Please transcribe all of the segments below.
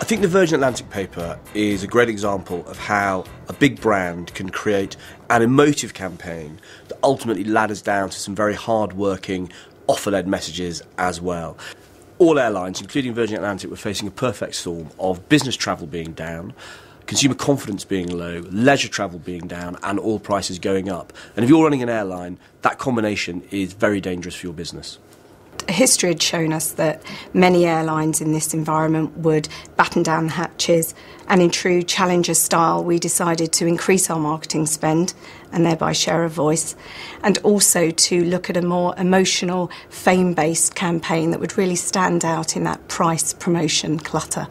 I think the Virgin Atlantic paper is a great example of how a big brand can create an emotive campaign that ultimately ladders down to some very hard-working, offer-led messages as well. All airlines, including Virgin Atlantic, were facing a perfect storm of business travel being down, consumer confidence being low, leisure travel being down, and oil prices going up. And if you're running an airline, that combination is very dangerous for your business. History had shown us that many airlines in this environment would batten down the hatches, and in true Challenger style we decided to increase our marketing spend and thereby share of voice, and also to look at a more emotional, fame-based campaign that would really stand out in that price promotion clutter.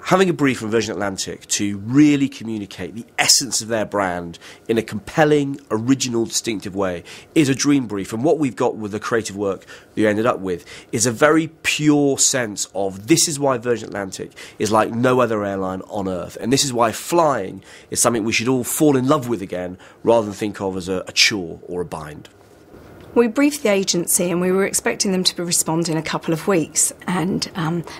Having a brief from Virgin Atlantic to really communicate the essence of their brand in a compelling, original, distinctive way is a dream brief. And what we've got with the creative work we ended up with is a very pure sense of this is why Virgin Atlantic is like no other airline on earth. And this is why flying is something we should all fall in love with again rather than think of as a chore or a bind. We briefed the agency and we were expecting them to respond in a couple of weeks, and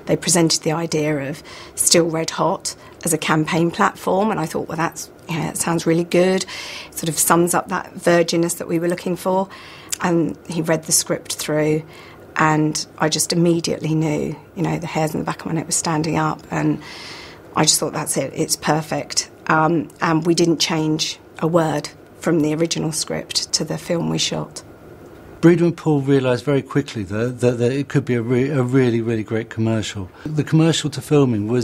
they presented the idea of Still Red Hot as a campaign platform, and I thought, well, that sounds really good. It sort of sums up that virginness that we were looking for. And he read the script through and I just immediately knew, the hairs in the back of my neck were standing up, and I just thought, that's it, it's perfect. And we didn't change a word from the original script to the film we shot. Breeder and Paul realised very quickly that it could be a really, really great commercial. The commercial to filming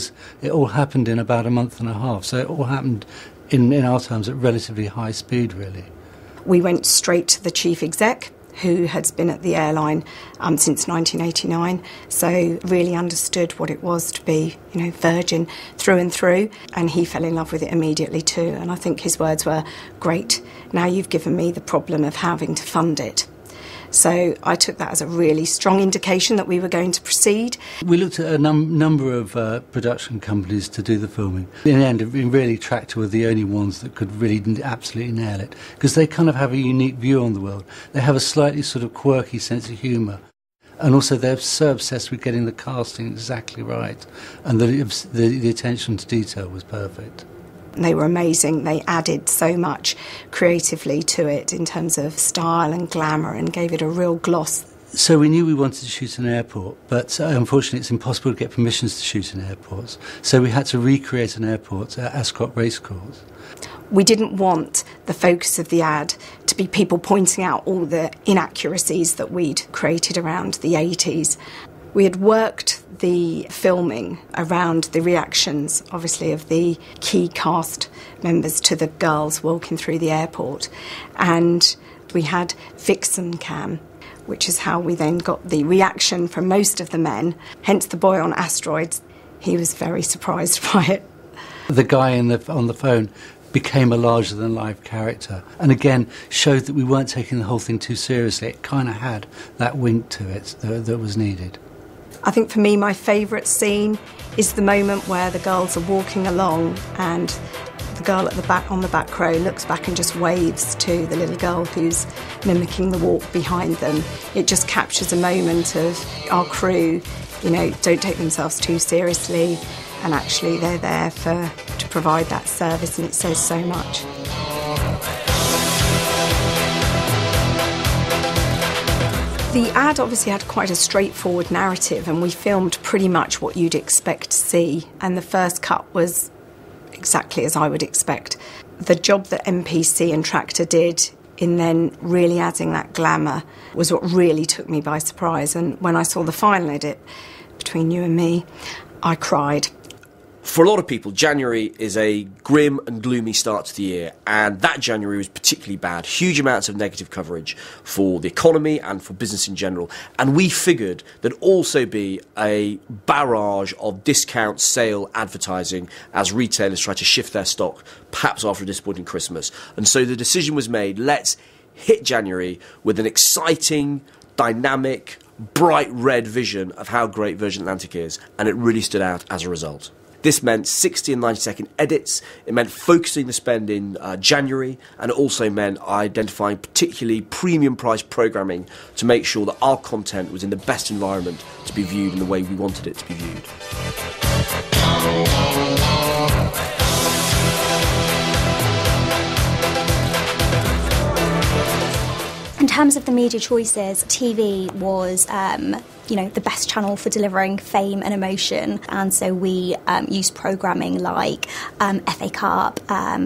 it all happened in about a month and a half, so it all happened in our terms at relatively high speed, really. We went straight to the chief exec, who has been at the airline since 1989, so really understood what it was to be, Virgin through and through, and he fell in love with it immediately too. And I think his words were, "Great, now you've given me the problem of having to fund it." So I took that as a really strong indication that we were going to proceed. We looked at a number of production companies to do the filming. In the end, really Tractor were the only ones that could really absolutely nail it, because they kind of have a unique view on the world. They have a slightly sort of quirky sense of humour. And also they're so obsessed with getting the casting exactly right. And the attention to detail was perfect. They were amazing. They added so much creatively to it in terms of style and glamour, and gave it a real gloss. So we knew we wanted to shoot in an airport, but unfortunately it's impossible to get permissions to shoot in airports. So we had to recreate an airport at Ascot Racecourse. We didn't want the focus of the ad to be people pointing out all the inaccuracies that we'd created around the 80s. We had worked the filming around the reactions, obviously, of the key cast members to the girls walking through the airport. And we had Vixen Cam, which is how we then got the reaction from most of the men. Hence the boy on asteroids. He was very surprised by it. The guy on the phone became a larger-than-life character, and again showed that we weren't taking the whole thing too seriously. It kind of had that wink to it that was needed. I think for me, my favourite scene is the moment where the girls are walking along and the girl at the back on the back row looks back and just waves to the little girl who's mimicking the walk behind them. It just captures a moment of our crew, don't take themselves too seriously, and actually they're there to provide that service, and it says so much. The ad obviously had quite a straightforward narrative, and we filmed pretty much what you'd expect to see, and the first cut was exactly as I would expect. The job that MPC and Tractor did in then really adding that glamour was what really took me by surprise, and when I saw the final edit, between you and me, I cried. For a lot of people, January is a grim and gloomy start to the year, and that January was particularly bad. Huge amounts of negative coverage for the economy and for business in general. And we figured there'd also be a barrage of discount sale advertising as retailers try to shift their stock, perhaps after a disappointing Christmas. And so the decision was made, let's hit January with an exciting, dynamic, bright red vision of how great Virgin Atlantic is, and it really stood out as a result. This meant 60 and 90-second edits, it meant focusing the spend in January, and it also meant identifying particularly premium price programming to make sure that our content was in the best environment to be viewed in the way we wanted it to be viewed. terms of the media choices, TV was the best channel for delivering fame and emotion, and so we used programming like FA Cup,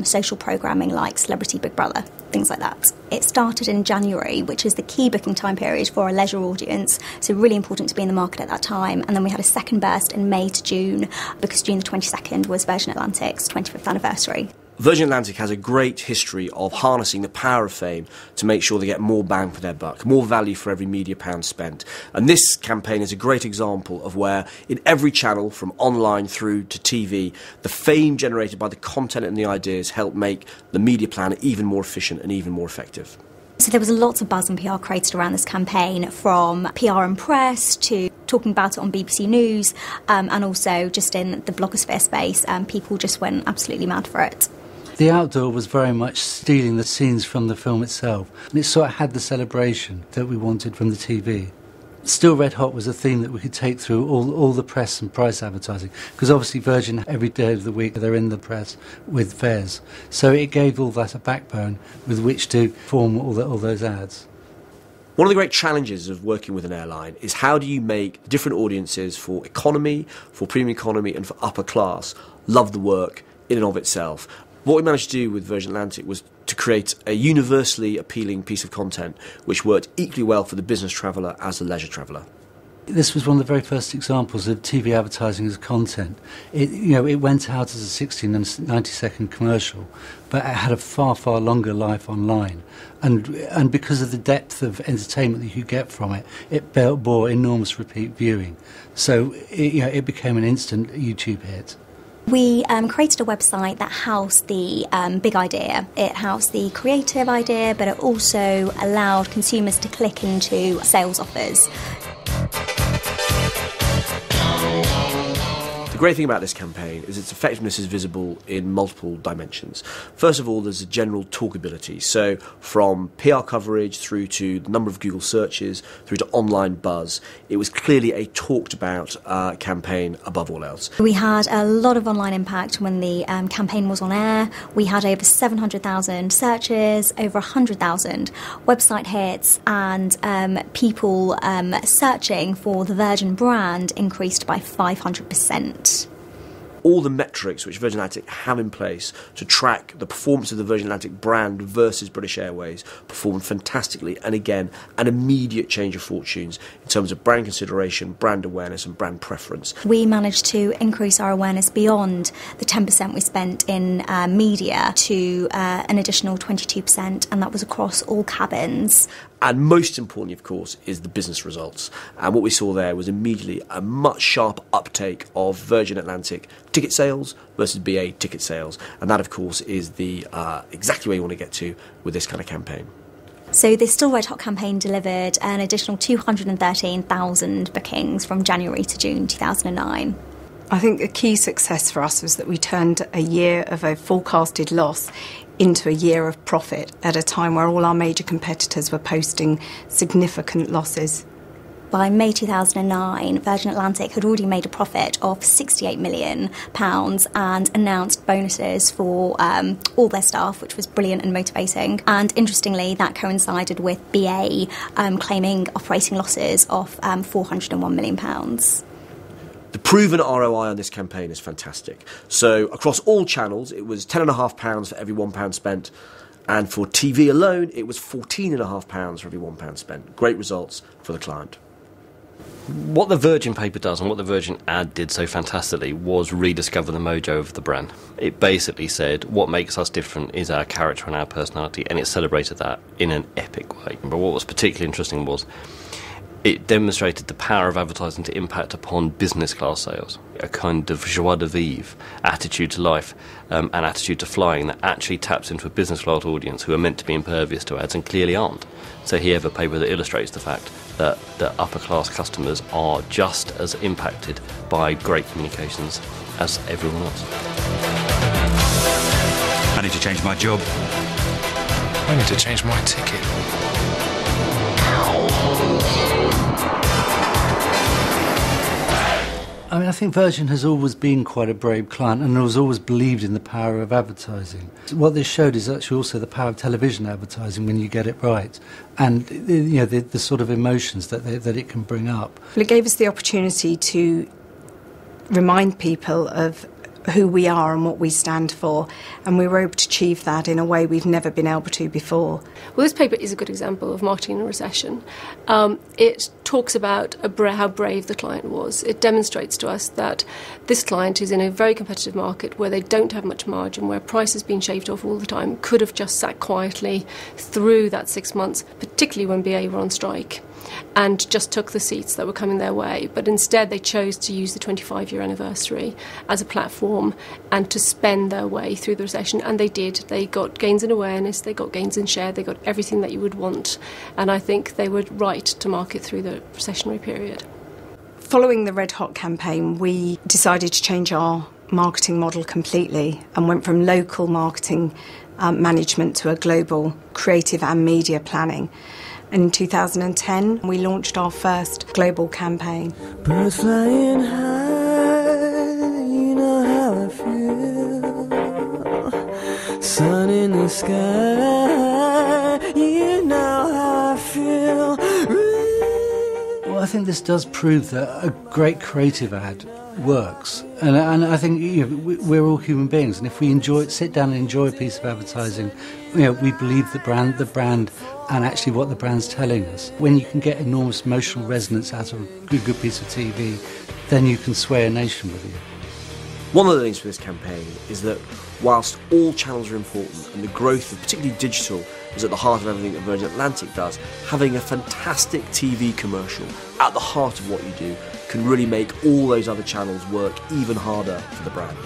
social programming like Celebrity Big Brother, things like that. It started in January, which is the key booking time period for a leisure audience, so really important to be in the market at that time. And then we had a second burst in May to June, because June the 22nd was Virgin Atlantic's 25th anniversary. Virgin Atlantic has a great history of harnessing the power of fame to make sure they get more bang for their buck, more value for every media pound spent. And this campaign is a great example of where, in every channel, from online through to TV, the fame generated by the content and the ideas help make the media plan even more efficient and even more effective. So there was lots of buzz and PR created around this campaign, from PR and press to talking about it on BBC News, and also just in the blogosphere space, people just went absolutely mad for it. The outdoor was very much stealing the scenes from the film itself, and it sort of had the celebration that we wanted from the TV. Still Red Hot was a theme that we could take through all the press and price advertising, because obviously Virgin, every day of the week, they're in the press with fares. So it gave all that a backbone with which to form all those ads. One of the great challenges of working with an airline is how do you make different audiences for economy, for premium economy and for upper class love the work in and of itself. What we managed to do with Virgin Atlantic was to create a universally appealing piece of content which worked equally well for the business traveller as the leisure traveller. This was one of the very first examples of TV advertising as content. It went out as a 16 and 90-second commercial, but it had a far, far longer life online. And because of the depth of entertainment that you could get from it, it bore enormous repeat viewing. So it became an instant YouTube hit. We created a website that housed the big idea. It housed the creative idea, but it also allowed consumers to click into sales offers. The great thing about this campaign is its effectiveness is visible in multiple dimensions. First of all, there's a general talkability. So from PR coverage through to the number of Google searches, through to online buzz, it was clearly a talked about campaign above all else. We had a lot of online impact when the campaign was on air. We had over 700,000 searches, over 100,000 website hits, and people searching for the Virgin brand increased by 500%. All the metrics which Virgin Atlantic have in place to track the performance of the Virgin Atlantic brand versus British Airways performed fantastically, and again, an immediate change of fortunes in terms of brand consideration, brand awareness and brand preference. We managed to increase our awareness beyond the 10% we spent in media to an additional 22%, and that was across all cabins. And most importantly, of course, is the business results. And what we saw there was immediately a much sharper uptake of Virgin Atlantic ticket sales versus BA ticket sales. And that, of course, is the exactly where you want to get to with this kind of campaign. So the Still Red Hot campaign delivered an additional 213,000 bookings from January to June 2009. I think the key success for us was that we turned a year of a forecasted loss into a year of profit at a time where all our major competitors were posting significant losses. By May 2009, Virgin Atlantic had already made a profit of £68 million and announced bonuses for all their staff, which was brilliant and motivating. And interestingly, that coincided with BA claiming operating losses of £401 million. The proven ROI on this campaign is fantastic. So across all channels, it was £10.5 for every £1 spent. And for TV alone, it was £14.5 for every £1 spent. Great results for the client. What the Virgin paper does and what the Virgin ad did so fantastically was rediscover the mojo of the brand. It basically said what makes us different is our character and our personality, and it celebrated that in an epic way. But what was particularly interesting was it demonstrated the power of advertising to impact upon business class sales, a kind of joie de vivre, attitude to life, and attitude to flying that actually taps into a business class audience who are meant to be impervious to ads and clearly aren't. So here we have a paper that illustrates the fact that the upper class customers are just as impacted by great communications as everyone else. I need to change my job. I need to change my ticket. I mean, I think Virgin has always been quite a brave client and has always believed in the power of advertising. What this showed is actually also the power of television advertising when you get it right, and the sort of emotions that it can bring up. Well, it gave us the opportunity to remind people of who we are and what we stand for, and we were able to achieve that in a way we've never been able to before. Well, this paper is a good example of marketing in a recession. It talks about how brave the client was. It demonstrates to us that this client is in a very competitive market where they don't have much margin, where price has been shaved off all the time, could have just sat quietly through that 6 months, particularly when BA were on strike, and just took the seats that were coming their way. But instead they chose to use the 25-year anniversary as a platform and to spend their way through the recession, and they did. They got gains in awareness, they got gains in share, they got everything that you would want, and I think they were right to market through the recessionary period. Following the Red Hot campaign, we decided to change our marketing model completely and went from local marketing management to a global creative and media planning. In 2010, we launched our first global campaign. Birds flying high, you know how I feel. Sun in the sky, you know how I feel. Well, I think this does prove that a great creative ad works, and I think we're all human beings, and if we sit down and enjoy a piece of advertising, we believe the brand and actually what the brand's telling us. When you can get enormous emotional resonance out of a good piece of TV, then you can sway a nation with it. One of the things for this campaign is that whilst all channels are important and the growth of particularly digital is at the heart of everything that Virgin Atlantic does, having a fantastic TV commercial at the heart of what you do can really make all those other channels work even harder for the brand.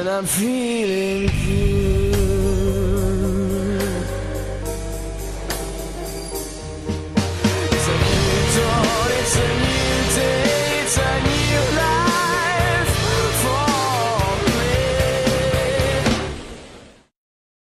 I'm feeling